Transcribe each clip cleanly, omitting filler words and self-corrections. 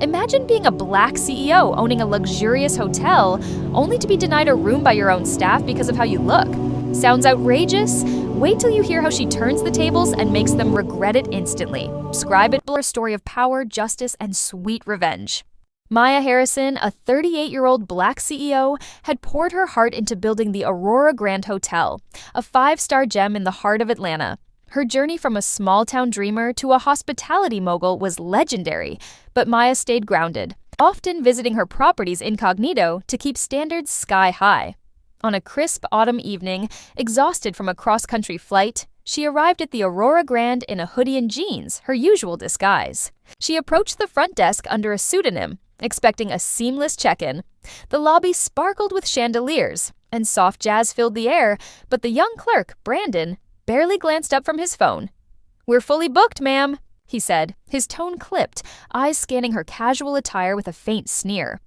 Imagine being a black CEO owning a luxurious hotel, only to be denied a room by your own staff because of how you look. Sounds outrageous? Wait till you hear how she turns the tables and makes them regret it instantly. Subscribe at a story of power, justice, and sweet revenge. Maya Harrison, a 38-year-old black CEO, had poured her heart into building the Aurora Grand Hotel, a 5-star gem in the heart of Atlanta. Her journey from a small-town dreamer to a hospitality mogul was legendary, but Maya stayed grounded, often visiting her properties incognito to keep standards sky-high. On a crisp autumn evening, exhausted from a cross-country flight, she arrived at the Aurora Grand in a hoodie and jeans, her usual disguise. She approached the front desk under a pseudonym, expecting a seamless check-in. The lobby sparkled with chandeliers, and soft jazz filled the air, but the young clerk, Brandon, barely glanced up from his phone. "We're fully booked, ma'am," he said, his tone clipped, eyes scanning her casual attire with a faint sneer.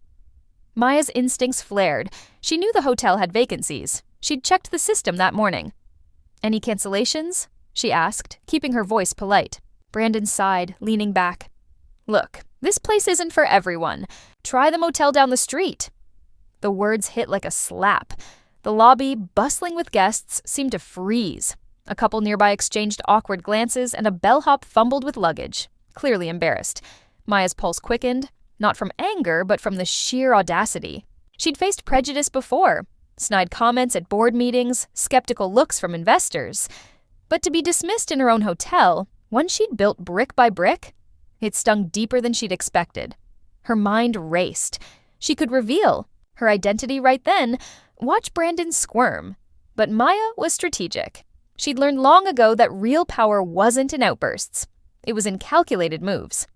Maya's instincts flared. She knew the hotel had vacancies. She'd checked the system that morning. "Any cancellations?" she asked, keeping her voice polite. Brandon sighed, leaning back. "Look, this place isn't for everyone. Try the motel down the street." The words hit like a slap. The lobby, bustling with guests, seemed to freeze. A couple nearby exchanged awkward glances, and a bellhop fumbled with luggage, clearly embarrassed. Maya's pulse quickened, not from anger, but from the sheer audacity. She'd faced prejudice before, snide comments at board meetings, skeptical looks from investors. But to be dismissed in her own hotel, one she'd built brick by brick, it stung deeper than she'd expected. Her mind raced. She could reveal her identity right then, watch Brandon squirm. But Maya was strategic. She'd learned long ago that real power wasn't in outbursts. It was in calculated moves.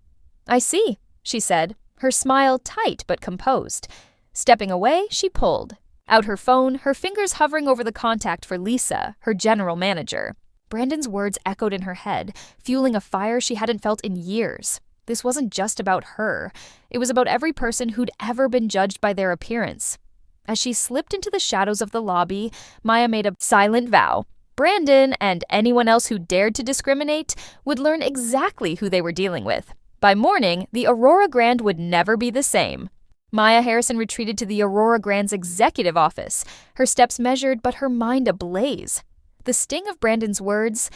"I see," she said, her smile tight but composed. Stepping away, she pulled out her phone, her fingers hovering over the contact for Lisa, her general manager. Brandon's words echoed in her head, fueling a fire she hadn't felt in years. This wasn't just about her. It was about every person who'd ever been judged by their appearance. As she slipped into the shadows of the lobby, Maya made a silent vow. Brandon, and anyone else who dared to discriminate, would learn exactly who they were dealing with. By morning, the Aurora Grand would never be the same. Maya Harrison retreated to the Aurora Grand's executive office, her steps measured but her mind ablaze. The sting of Brandon's words,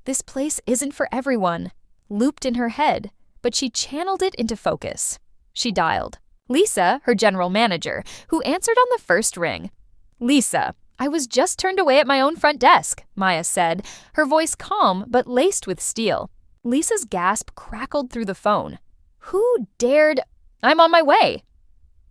"This place isn't for everyone," looped in her head, but she channeled it into focus. She dialed Lisa, her general manager, who answered on the first ring. "Lisa, I was just turned away at my own front desk," Maya said, her voice calm but laced with steel. Lisa's gasp crackled through the phone. "Who dared? I'm on my way."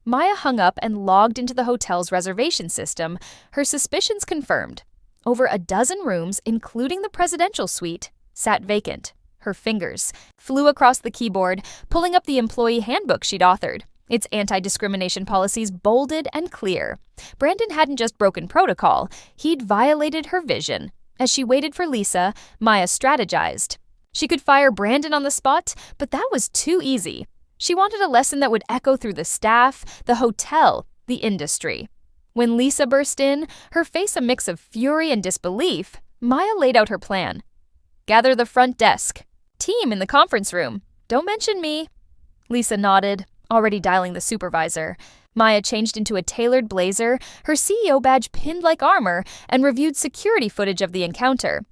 Maya hung up and logged into the hotel's reservation system, her suspicions confirmed. Over a dozen rooms, including the presidential suite, sat vacant. Her fingers flew across the keyboard, pulling up the employee handbook she'd authored, its anti-discrimination policies bolded and clear. Brandon hadn't just broken protocol, he'd violated her vision. As she waited for Lisa, Maya strategized. She could fire Brandon on the spot, but that was too easy. She wanted a lesson that would echo through the staff, the hotel, the industry. When Lisa burst in, her face a mix of fury and disbelief, Maya laid out her plan. "Gather the front desk. Team in the conference room. Don't mention me." Lisa nodded, already dialing the supervisor. Maya changed into a tailored blazer, her CEO badge pinned like armor, and reviewed security footage of the encounter.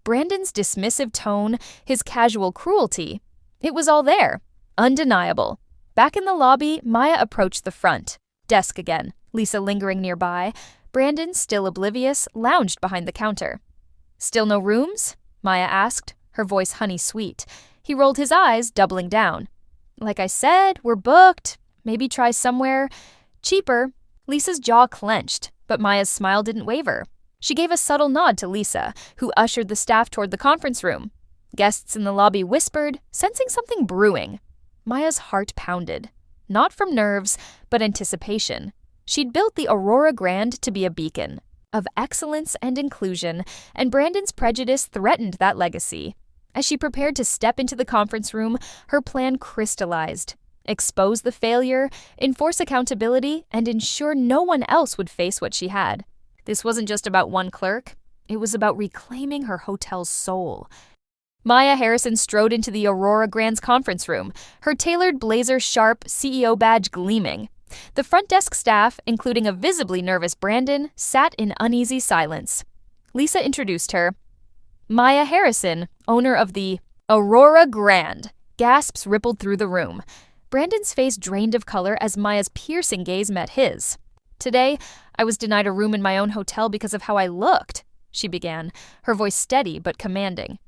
Brandon's dismissive tone, his casual cruelty, it was all there, undeniable. Back in the lobby, Maya approached the front desk again, Lisa lingering nearby. Brandon, still oblivious, lounged behind the counter. "Still no rooms?" Maya asked, her voice honey-sweet. He rolled his eyes, doubling down. "Like I said, we're booked. Maybe try somewhere cheaper." Lisa's jaw clenched, but Maya's smile didn't waver. She gave a subtle nod to Lisa, who ushered the staff toward the conference room. Guests in the lobby whispered, sensing something brewing. Maya's heart pounded. Not from nerves, but anticipation. She'd built the Aurora Grand to be a beacon of excellence and inclusion, and Brandon's prejudice threatened that legacy. As she prepared to step into the conference room, her plan crystallized. Expose the failure, enforce accountability, and ensure no one else would face what she had. This wasn't just about one clerk. It was about reclaiming her hotel's soul. Maya Harrison strode into the Aurora Grand's conference room, her tailored blazer sharp, CEO badge gleaming. The front desk staff, including a visibly nervous Brandon, sat in uneasy silence. Lisa introduced her. Maya Harrison, owner of the Aurora Grand. Gasps rippled through the room. Brandon's face drained of color as Maya's piercing gaze met his. Today, I was denied a room in my own hotel because of how I looked, she began, her voice steady but commanding.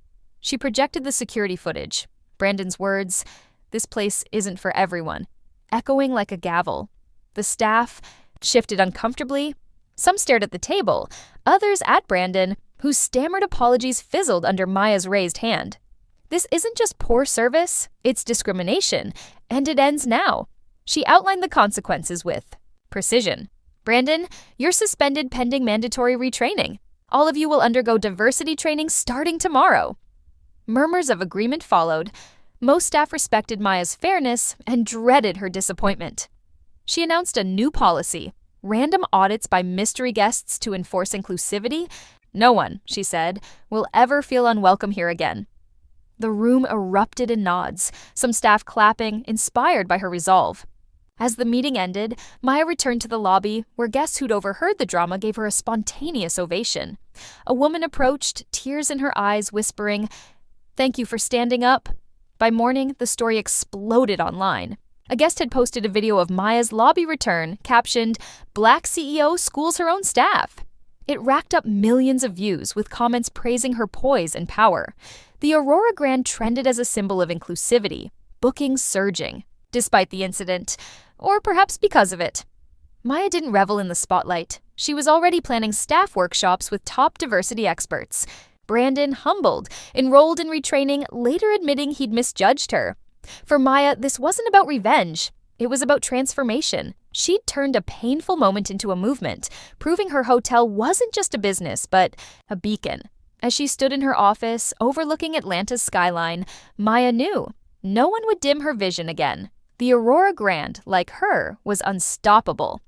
She projected the security footage. Brandon's words, "This place isn't for everyone," echoing like a gavel. The staff shifted uncomfortably. Some stared at the table, others at Brandon, whose stammered apologies fizzled under Maya's raised hand. This isn't just poor service, it's discrimination, and it ends now. She outlined the consequences with precision. Brandon, you're suspended pending mandatory retraining. All of you will undergo diversity training starting tomorrow. Murmurs of agreement followed. Most staff respected Maya's fairness and dreaded her disappointment. She announced a new policy, random audits by mystery guests to enforce inclusivity. No one, she said, will ever feel unwelcome here again. The room erupted in nods, some staff clapping, inspired by her resolve. As the meeting ended, Maya returned to the lobby, where guests who'd overheard the drama gave her a spontaneous ovation. A woman approached, tears in her eyes, whispering, "Thank you for standing up." By morning, the story exploded online. A guest had posted a video of Maya's lobby return, captioned, "Black CEO schools her own staff." It racked up millions of views, with comments praising her poise and power. The Aurora Grand trended as a symbol of inclusivity, bookings surging, despite the incident, or perhaps because of it. Maya didn't revel in the spotlight. She was already planning staff workshops with top diversity experts. Brandon, humbled, enrolled in retraining, later admitting he'd misjudged her. For Maya, this wasn't about revenge. It was about transformation. She'd turned a painful moment into a movement, proving her hotel wasn't just a business, but a beacon. As she stood in her office, overlooking Atlanta's skyline, Maya knew no one would dim her vision again. The Aurora Grand, like her, was unstoppable.